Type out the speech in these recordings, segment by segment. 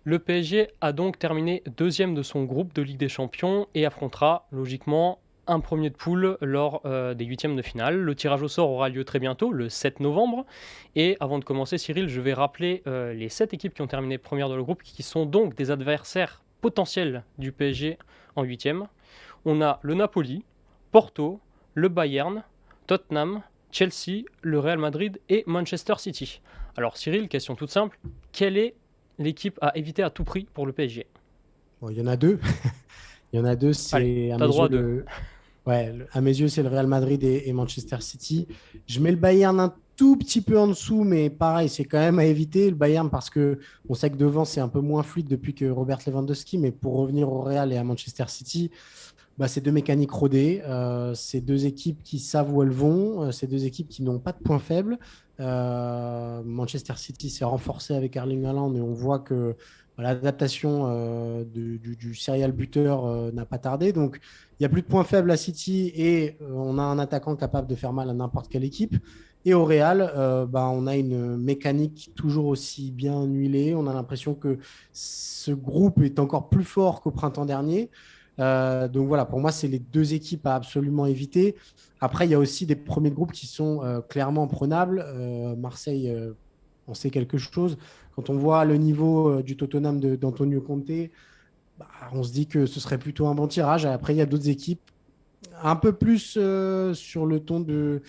Le PSG a donc terminé deuxième de son groupe de Ligue des Champions et affrontera logiquement un premier de poule lors des huitièmes de finale. Le tirage au sort aura lieu très bientôt, le 7 novembre. Et avant de commencer, Cyril, je vais rappeler les 7 équipes qui ont terminé première dans le groupe, qui sont donc des adversaires potentiels du PSG en huitièmes. On a le Napoli, Porto, le Bayern, Tottenham, Chelsea, le Real Madrid et Manchester City. Alors Cyril, question toute simple, quelle est l'équipe à éviter à tout prix pour le PSG? Bon, il y en a deux. Il y en a deux, Allez, c'est à t'as mes droit yeux à deux. à mes yeux, c'est le Real Madrid et Manchester City. Je mets le Bayern un tout petit peu en dessous, mais pareil, c'est quand même à éviter le Bayern parce que on sait que devant c'est un peu moins fluide depuis que Robert Lewandowski, mais pour revenir au Real et à Manchester City, bah, c'est deux mécaniques rodées, c'est deux équipes qui savent où elles vont, c'est deux équipes qui n'ont pas de points faibles. Manchester City s'est renforcé avec Erling Haaland et on voit que l'adaptation du serial buteur n'a pas tardé. Donc, il n'y a plus de points faibles à City et on a un attaquant capable de faire mal à n'importe quelle équipe. Et au Real, bah, on a une mécanique toujours aussi bien huilée. On a l'impression que ce groupe est encore plus fort qu'au printemps dernier. Donc voilà, pour moi, c'est les deux équipes à absolument éviter. Après, il y a aussi des premiers de groupe qui sont clairement prenables. Marseille, on sait quelque chose. Quand on voit le niveau du Tottenham d'Antonio Conte, bah, on se dit que ce serait plutôt un bon tirage. Après, il y a d'autres équipes un peu plus sur le ton de...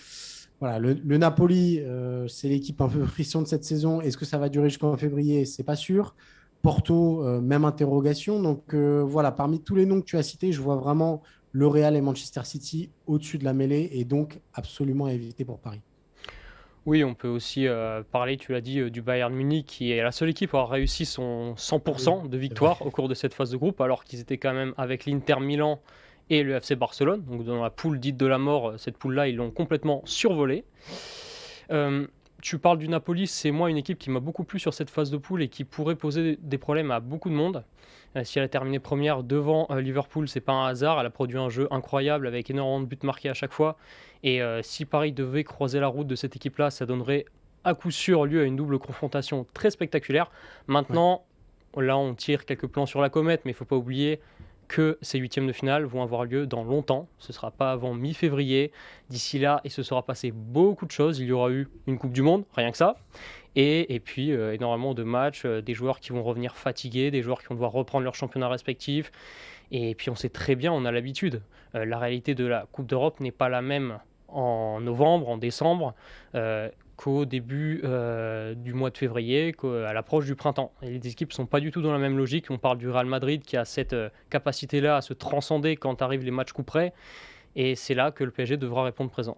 Voilà, le Napoli, c'est l'équipe un peu frisson de cette saison. Est-ce que ça va durer jusqu'en février? C'est pas sûr. Porto, même interrogation. Donc voilà, parmi tous les noms que tu as cités, je vois vraiment le Real et Manchester City au-dessus de la mêlée et donc absolument à éviter pour Paris. Oui, on peut aussi parler, tu l'as dit, du Bayern Munich, qui est la seule équipe à avoir réussi son Oui, 100% de c'est vrai. victoire au cours de cette phase de groupe, alors qu'ils étaient quand même avec l'Inter Milan et le FC Barcelone. Donc dans la poule dite de la mort, cette poule-là, ils l'ont complètement survolée. Euh, Tu parles du Napoli, c'est moi une équipe qui m'a beaucoup plu sur cette phase de poule et qui pourrait poser des problèmes à beaucoup de monde. Si elle a terminé première devant Liverpool, c'est pas un hasard. Elle a produit un jeu incroyable avec énormément de buts marqués à chaque fois. Et si Paris devait croiser la route de cette équipe-là, ça donnerait à coup sûr lieu à une double confrontation très spectaculaire. Ouais. Maintenant, là, on tire quelques plans sur la comète, mais il ne faut pas oublier que ces huitièmes de finale vont avoir lieu dans longtemps. Ce ne sera pas avant mi-février. D'ici là, il se sera passé beaucoup de choses. Il y aura eu une Coupe du Monde, rien que ça. Et puis énormément de matchs, des joueurs qui vont revenir fatigués, des joueurs qui vont devoir reprendre leur championnat respectif. Et puis on sait très bien, on a l'habitude. La réalité de la Coupe d'Europe n'est pas la même en novembre, en décembre, qu'au début du mois de février, qu'à l'approche du printemps. Et les équipes ne sont pas du tout dans la même logique. On parle du Real Madrid qui a cette capacité-là à se transcender quand arrivent les matchs couperets. Et c'est là que le PSG devra répondre présent.